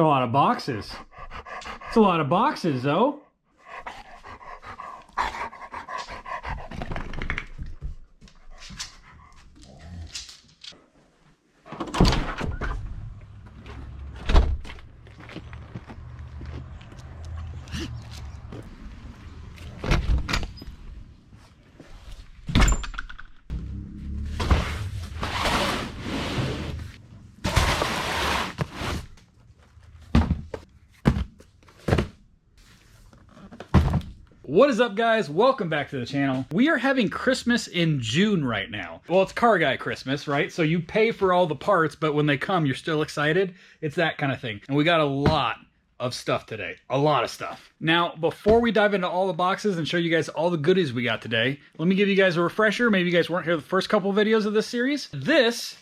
a lot of boxes. It's a lot of boxes, though. What is up, guys? Welcome back to the channel. We are having Christmas in June right now. Well, it's car guy Christmas, right? So you pay for all the parts, but when they come, you're still excited. It's that kind of thing. And we got a lot of stuff today. A lot of stuff. Now, before we dive into all the boxes and show you guys all the goodies we got today, let me give you guys a refresher. Maybe you guys weren't here the first couple videos of this series. This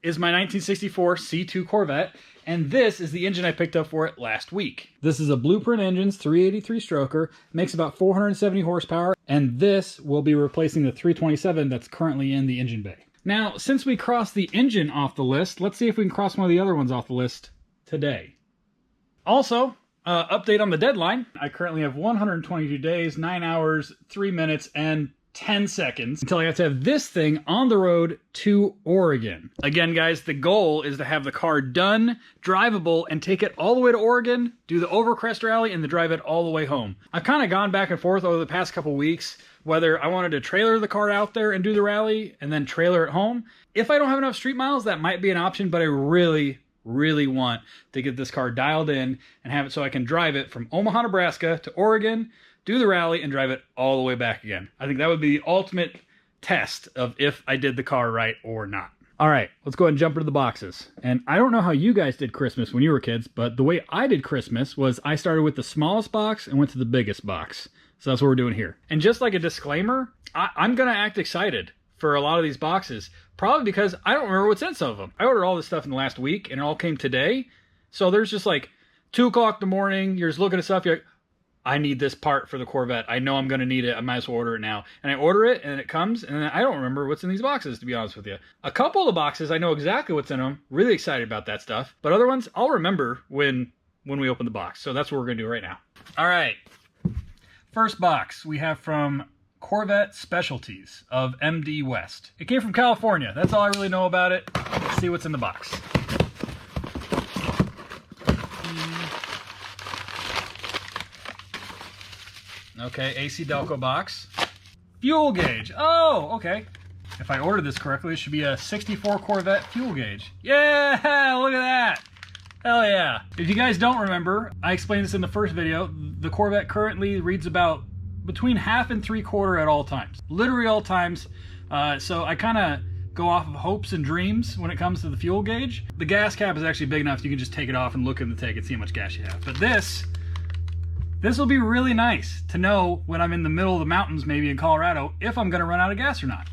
is my 1964 C2 Corvette. And this is the engine I picked up for it last week. This is a Blueprint Engines 383 stroker, makes about 470 horsepower, and this will be replacing the 327 that's currently in the engine bay. Now, since we crossed the engine off the list, let's see if we can cross one of the other ones off the list today. Also, update on the deadline. I currently have 122 days, 9 hours, 3 minutes, and 10 seconds until I have to have this thing on the road to Oregon. Again, guys, the goal is to have the car done, drivable, and take it all the way to Oregon, do the Overcrest Rally, and then drive it all the way home. I've kind of gone back and forth over the past couple weeks whether I wanted to trailer the car out there and do the rally and then trailer it home. If I don't have enough street miles, that might be an option, but I really want to get this car dialed in and have it so I can drive it from Omaha, Nebraska to Oregon, do the rally, and drive it all the way back again. I think that would be the ultimate test of if I did the car right or not. All right, let's go ahead and jump into the boxes. And I don't know how you guys did Christmas when you were kids, but the way I did Christmas was I started with the smallest box and went to the biggest box. So that's what we're doing here. And just like a disclaimer, I'm going to act excited for a lot of these boxes, probably because I don't remember what's in some of them. I ordered all this stuff in the last week, and it all came today. So there's just like 2 o'clock in the morning, you're just looking at stuff, you're like, I need this part for the Corvette. I know I'm going to need it. I might as well order it now. And I order it, and it comes, and I don't remember what's in these boxes, to be honest with you. A couple of the boxes, I know exactly what's in them. Really excited about that stuff. But other ones, I'll remember when we open the box. So that's what we're going to do right now. All right. First box we have from Corvette Specialties of MD West. It came from California. That's all I really know about it. Let's see what's in the box. Okay, AC Delco box. Fuel gauge. Oh, okay. If I ordered this correctly, it should be a 64 Corvette fuel gauge. Yeah, look at that. Hell yeah. If you guys don't remember, I explained this in the first video. The Corvette currently reads about between 1/2 and 3/4 at all times. Literally all times. So I kind of go off of hopes and dreams when it comes to the fuel gauge. The gas cap is actually big enough you can just take it off and look in the tank and see how much gas you have. But this will be really nice to know when I'm in the middle of the mountains, maybe in Colorado, if I'm going to run out of gas or not.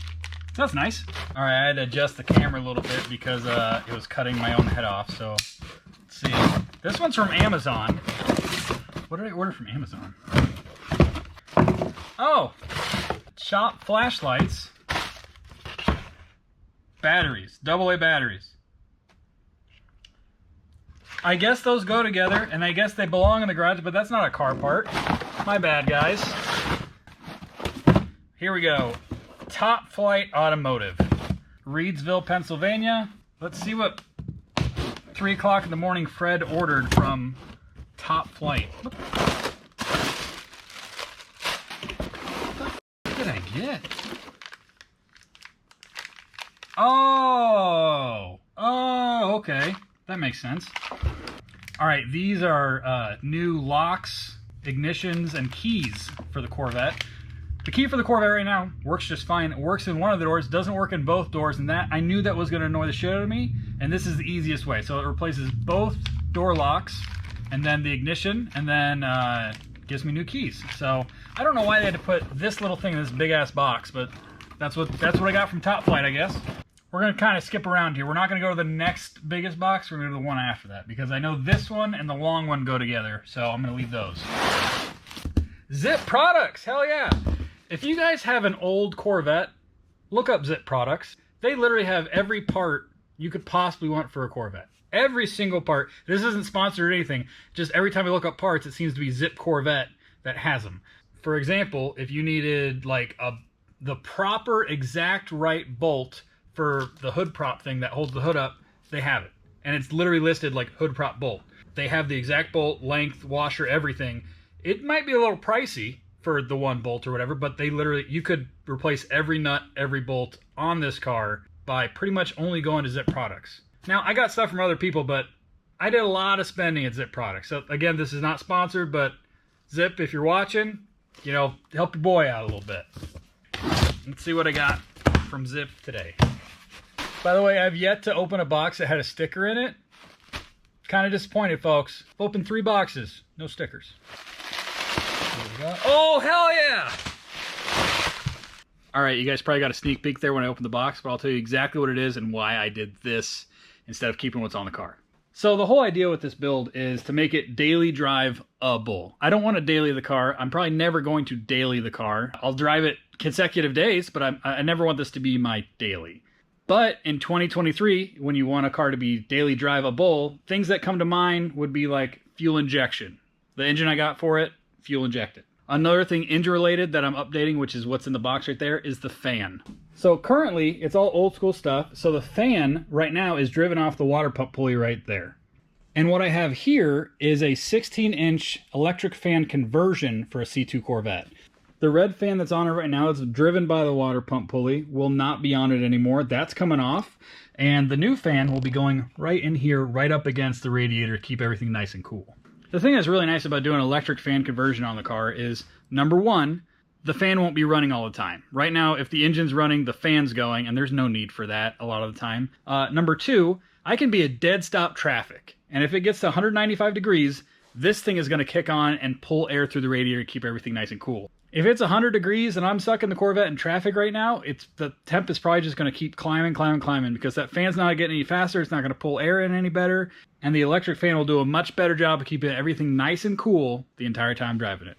So that's nice. All right, I had to adjust the camera a little bit because it was cutting my own head off. So let's see. This one's from Amazon. What did I order from Amazon? Oh, shop flashlights, batteries, AA batteries. I guess those go together, and I guess they belong in the garage, but that's not a car part. My bad, guys. Here we go. Top Flight Automotive. Reedsville, Pennsylvania. Let's see what 3 o'clock in the morning Fred ordered from Top Flight. What did I get? Oh, okay. That makes sense. All right, these are new locks, ignitions, and keys for the Corvette. The key for the Corvette right now works just fine. It works in one of the doors, doesn't work in both doors, and that I knew that was going to annoy the shit out of me, and this is the easiest way. So it replaces both door locks, and then the ignition, and then gives me new keys. So I don't know why they had to put this little thing in this big-ass box, but that's what I got from Top Flight, I guess. We're going to kind of skip around here. We're not going to go to the next biggest box. We're going to go to the one after that because I know this one and the long one go together. So I'm going to leave those. Zip Products. Hell yeah. If you guys have an old Corvette, look up Zip Products. They literally have every part you could possibly want for a Corvette. Every single part. This isn't sponsored or anything. Just every time I look up parts, it seems to be Zip Corvette that has them. For example, if you needed like the proper exact right bolt for the hood prop thing that holds the hood up, they have it. And it's literally listed like hood prop bolt. They have the exact bolt, length, washer, everything. It might be a little pricey for the one bolt or whatever, but you could replace every nut, every bolt on this car by pretty much only going to Zip products. Now, I got stuff from other people, but I did a lot of spending at Zip products. So again, this is not sponsored, but Zip, if you're watching, you know, help your boy out a little bit. Let's see what I got from Zip today. By the way, I've yet to open a box that had a sticker in it. Kind of disappointed, folks. Opened 3 boxes, no stickers. Oh, hell yeah! All right, you guys probably got a sneak peek there when I opened the box, but I'll tell you exactly what it is and why I did this instead of keeping what's on the car. So the whole idea with this build is to make it daily drive-able. I don't want to daily the car. I'm probably never going to daily the car. I'll drive it consecutive days, but I never want this to be my daily. But in 2023, when you want a car to be daily drivable, things that come to mind would be like fuel injection. The engine I got for it, fuel injected. Another thing engine related that I'm updating, which is what's in the box right there, is the fan. So currently, it's all old school stuff. So the fan right now is driven off the water pump pulley right there. And what I have here is a 16-inch electric fan conversion for a C2 Corvette. The red fan that's on it right now is driven by the water pump pulley, will not be on it anymore. That's coming off. And the new fan will be going right in here, right up against the radiator to keep everything nice and cool. The thing that's really nice about doing an electric fan conversion on the car is, number one, the fan won't be running all the time. Right now, if the engine's running, the fan's going, and there's no need for that a lot of the time. Number two, I can be a dead stop traffic. And if it gets to 195 degrees, this thing is going to kick on and pull air through the radiator to keep everything nice and cool. If it's 100 degrees and I'm stuck in the Corvette in traffic right now, the temp is probably just going to keep climbing because that fan's not getting any faster. It's not going to pull air in any better. And the electric fan will do a much better job of keeping everything nice and cool the entire time driving it.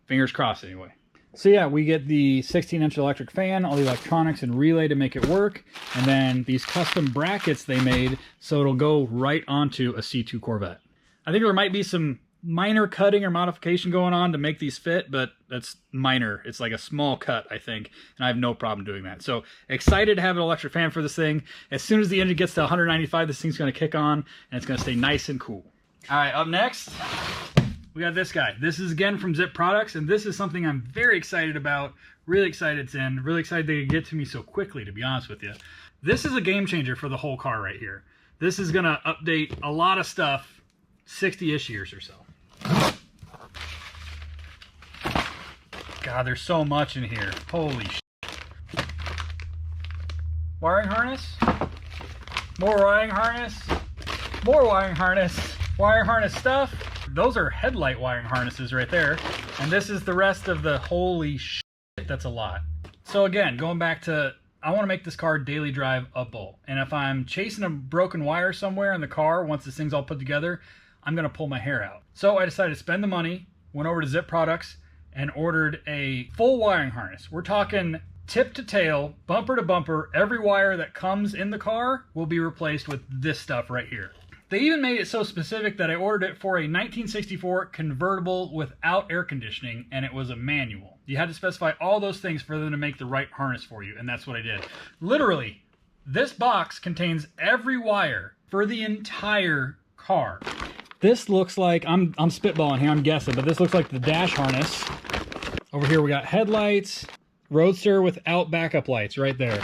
Fingers crossed anyway. So yeah, we get the 16-inch electric fan, all the electronics and relay to make it work, and then these custom brackets they made so it'll go right onto a C2 Corvette. I think there might be some minor cutting or modification going on to make these fit, but that's minor. It's like a small cut, I think, and I have no problem doing that. So excited to have an electric fan for this thing. As soon as the engine gets to 195, this thing's going to kick on, and it's going to stay nice and cool. All right, up next, we got this guy. This is again from Zip Products, and this is something I'm very excited about. Really excited it's in. Really excited they could get to me so quickly, to be honest with you. This is a game changer for the whole car right here. This is going to update a lot of stuff 60-ish years or so. God, there's so much in here. Holy shit. Wiring harness. More wiring harness. More wiring harness. Wiring harness stuff. Those are headlight wiring harnesses right there. And this is the rest of the holy shit. That's a lot. So again, going back to, I want to make this car daily drive-able. And if I'm chasing a broken wire somewhere in the car, once this thing's all put together, I'm going to pull my hair out. So I decided to spend the money, went over to Zip Products, and ordered a full wiring harness. We're talking tip to tail, bumper to bumper. Every wire that comes in the car will be replaced with this stuff right here. They even made it so specific that I ordered it for a 1964 convertible without air conditioning, and it was a manual. You had to specify all those things for them to make the right harness for you, and that's what I did. Literally, this box contains every wire for the entire car. This looks like, I'm spitballing here, I'm guessing, but this looks like the dash harness. Over here we got headlights, Roadster without backup lights right there.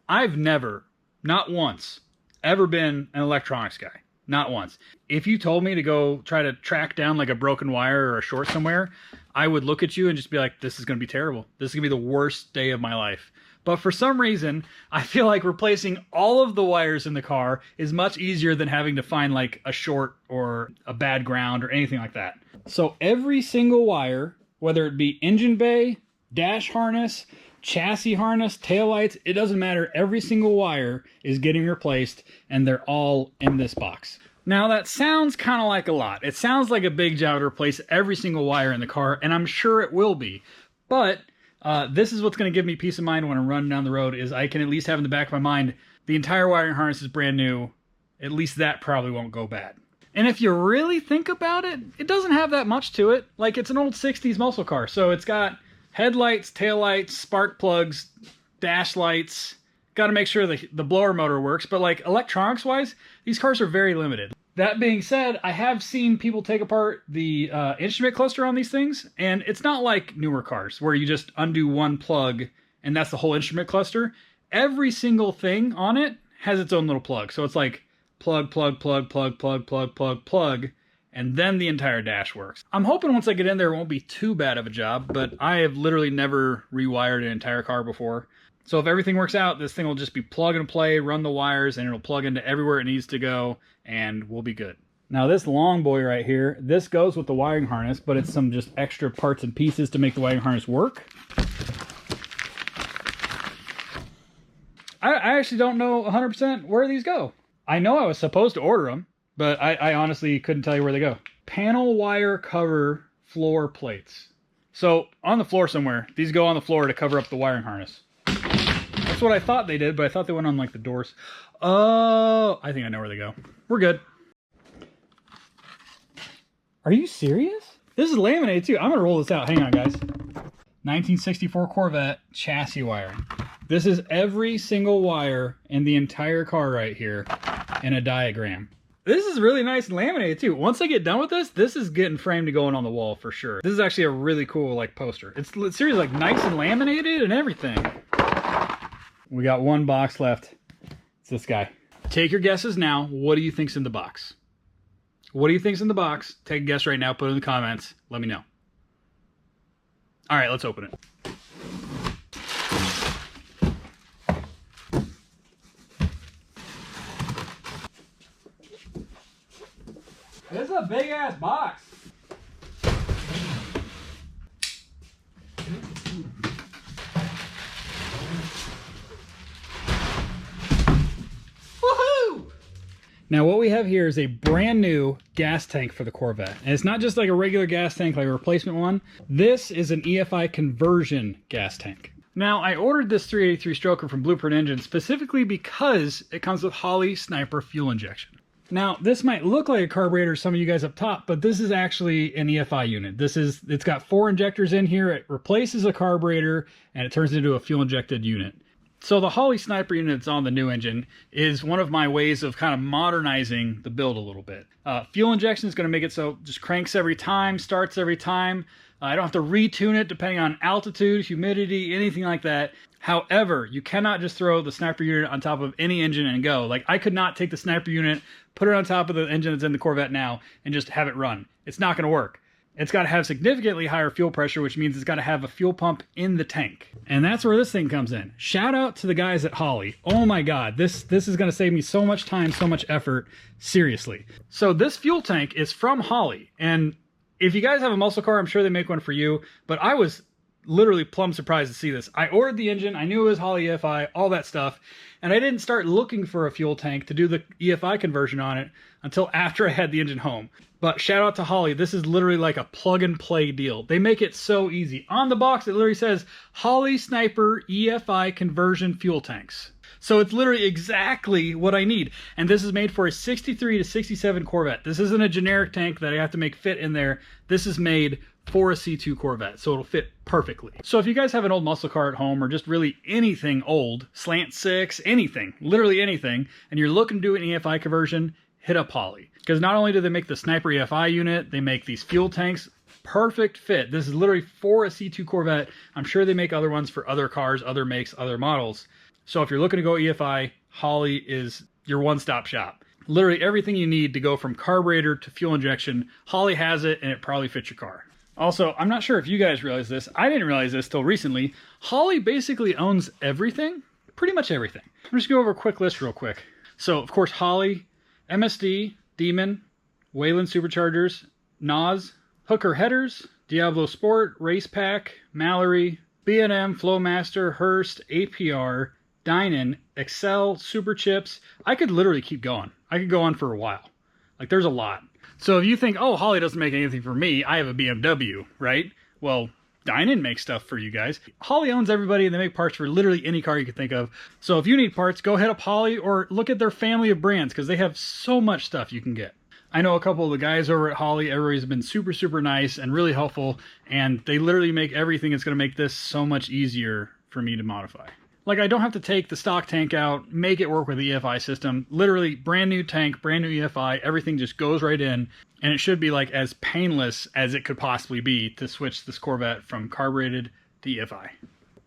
I've never, not once, ever been an electronics guy. Not once. If you told me to go try to track down like a broken wire or a short somewhere, I would look at you and just be like, this is going to be terrible. This is going to be the worst day of my life. But for some reason, I feel like replacing all of the wires in the car is much easier than having to find like a short or a bad ground or anything like that. So every single wire, whether it be engine bay, dash harness, chassis harness, taillights, it doesn't matter. Every single wire is getting replaced and they're all in this box. Now that sounds kind of like a lot. It sounds like a big job to replace every single wire in the car, and I'm sure it will be. But this is what's going to give me peace of mind when I'm running down the road, is I can at least have in the back of my mind, the entire wiring harness is brand new. at least that probably won't go bad. And if you really think about it, it doesn't have that much to it. Like, it's an old 60s muscle car, so it's got headlights, taillights, spark plugs, dash lights. Got to make sure the blower motor works, but like electronics-wise, these cars are very limited. That being said, I have seen people take apart the instrument cluster on these things, and it's not like newer cars where you just undo one plug and that's the whole instrument cluster. Every single thing on it has its own little plug. So it's like plug, plug, plug, plug, plug, plug, plug, plug, and then the entire dash works. I'm hoping once I get in there it won't be too bad of a job, but I have literally never rewired an entire car before. So if everything works out, this thing will just be plug and play, run the wires, and it'll plug into everywhere it needs to go, and we'll be good. Now this long boy right here, this goes with the wiring harness, but it's some just extra parts and pieces to make the wiring harness work. I actually don't know 100% where these go. I know I was supposed to order them, but I honestly couldn't tell you where they go. Panel wire cover floor plates. So on the floor somewhere, these go on the floor to cover up the wiring harness. That's what I thought they did, but I thought they went on like the doors. Oh, I think I know where they go. We're good. Are you serious? This is laminated too. I'm gonna roll this out. Hang on, guys. 1964 Corvette chassis wiring. This is every single wire in the entire car right here in a diagram. This is really nice and laminated too. Once I get done with this, this is getting framed and going on the wall for sure. This is actually a really cool like poster. It's seriously like nice and laminated and everything. We got one box left. It's this guy. Take your guesses now. What do you think's in the box? What do you think's in the box? Take a guess right now. Put it in the comments. Let me know. All right, let's open it. This is a big ass box. Woohoo! Now what we have here is a brand new gas tank for the Corvette. And it's not just like a regular gas tank, like a replacement one. This is an EFI conversion gas tank. Now I ordered this 383 stroker from Blueprint Engine specifically because it comes with Holley Sniper fuel injection. Now, this might look like a carburetor to some of you guys up top, but this is actually an EFI unit. It's got 4 injectors in here. It replaces a carburetor and it turns into a fuel injected unit. So the Holley Sniper unit that's on the new engine is one of my ways of kind of modernizing the build a little bit. Fuel injection is going to make it so it just cranks every time, starts every time. I don't have to retune it depending on altitude, humidity, anything like that. However, you cannot just throw the Sniper unit on top of any engine and go. Like, I could not take the Sniper unit, put it on top of the engine that's in the Corvette now, and just have it run. It's not going to work. It's got to have significantly higher fuel pressure, which means it's got to have a fuel pump in the tank. And that's where this thing comes in. Shout out to the guys at Holley. Oh my God, this is going to save me so much time, so much effort. Seriously. So this fuel tank is from Holley. And if you guys have a muscle car, I'm sure they make one for you. But I was literally plumb surprised to see this. I ordered the engine. I knew it was Holley EFI, all that stuff. And I didn't start looking for a fuel tank to do the EFI conversion on it until after I had the engine home. But shout out to Holley. This is literally like a plug and play deal. They make it so easy. On the box, it literally says Holley Sniper EFI conversion fuel tanks. So it's literally exactly what I need. And this is made for a 63 to 67 Corvette. This isn't a generic tank that I have to make fit in there. This is made for a C2 Corvette, so it'll fit perfectly. So if you guys have an old muscle car at home or just really anything old, slant 6, anything, literally anything, and you're looking to do an EFI conversion, hit up Holley. Because not only do they make the Sniper EFI unit, they make these fuel tanks. Perfect fit. This is literally for a C2 Corvette. I'm sure they make other ones for other cars, other makes, other models. So if you're looking to go EFI, Holley is your one-stop shop. Literally everything you need to go from carburetor to fuel injection, Holley has it, and it probably fits your car. Also, I'm not sure if you guys realize this. I didn't realize this till recently. Holley basically owns everything, pretty much everything. I'm just going to go over a quick list real quick. So, of course, Holley, MSD, Demon, Wayland Superchargers, NOS, Hooker Headers, Diablo Sport, Race Pack, Mallory, B&M, Flowmaster, Hurst, APR, Dynan, Excel, Super Chips. I could literally keep going. I could go on for a while. Like, there's a lot. So if you think, oh, Holley doesn't make anything for me, I have a BMW, right? Well, Dynan makes stuff for you guys. Holley owns everybody, and they make parts for literally any car you can think of. So if you need parts, go hit up Holley or look at their family of brands because they have so much stuff you can get. I know a couple of the guys over at Holley. Everybody's been super, super nice and really helpful, and they literally make everything that's going to make this so much easier for me to modify. Like, I don't have to take the stock tank out, make it work with the EFI system. Literally, brand new tank, brand new EFI, everything just goes right in, and it should be like as painless as it could possibly be to switch this Corvette from carbureted to EFI.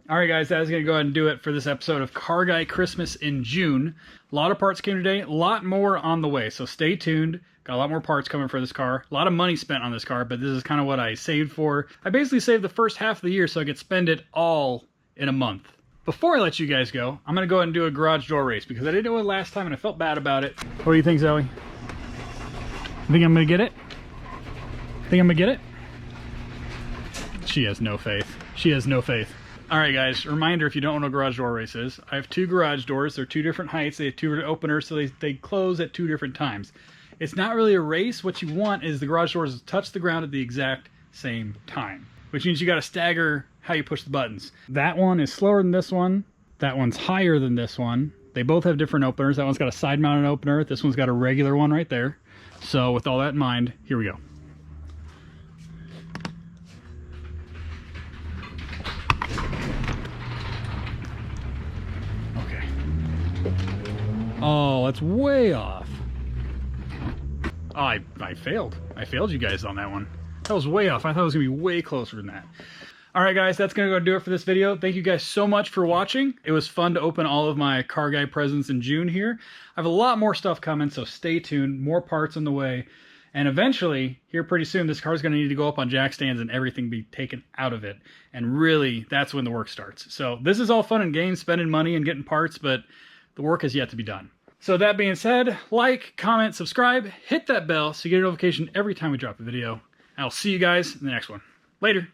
All right, guys, that is going to go ahead and do it for this episode of Car Guy Christmas in June. A lot of parts came today, a lot more on the way, so stay tuned. Got a lot more parts coming for this car. A lot of money spent on this car, but this is kind of what I saved for. I basically saved the first half of the year so I could spend it all in a month. Before I let you guys go, I'm going to go ahead and do a garage door race because I didn't do it last time and I felt bad about it. What do you think, Zoe? You think I'm going to get it? Think I'm going to get it? She has no faith. She has no faith. All right, guys, reminder, if you don't know what a garage door race is, I have 2 garage doors. They're 2 different heights. They have 2 different openers, so they close at 2 different times. It's not really a race. What you want is the garage doors to touch the ground at the exact same time, which means you got to stagger how you push the buttons. That one is slower than this one. That one's higher than this one. They both have different openers. That one's got a side-mounted opener. This one's got a regular one right there. So with all that in mind, here we go. Okay. Oh, that's way off. Oh, I failed. I failed you guys on that one. That was way off. I thought it was going to be way closer than that. All right, guys, that's going to go do it for this video. Thank you guys so much for watching. It was fun to open all of my Car Guy presents in June here. I have a lot more stuff coming, so stay tuned. More parts on the way. And eventually, here pretty soon, this car's going to need to go up on jack stands and everything be taken out of it. And really, that's when the work starts. So this is all fun and games, spending money and getting parts, but the work has yet to be done. So that being said, like, comment, subscribe, hit that bell so you get a notification every time we drop a video. And I'll see you guys in the next one. Later.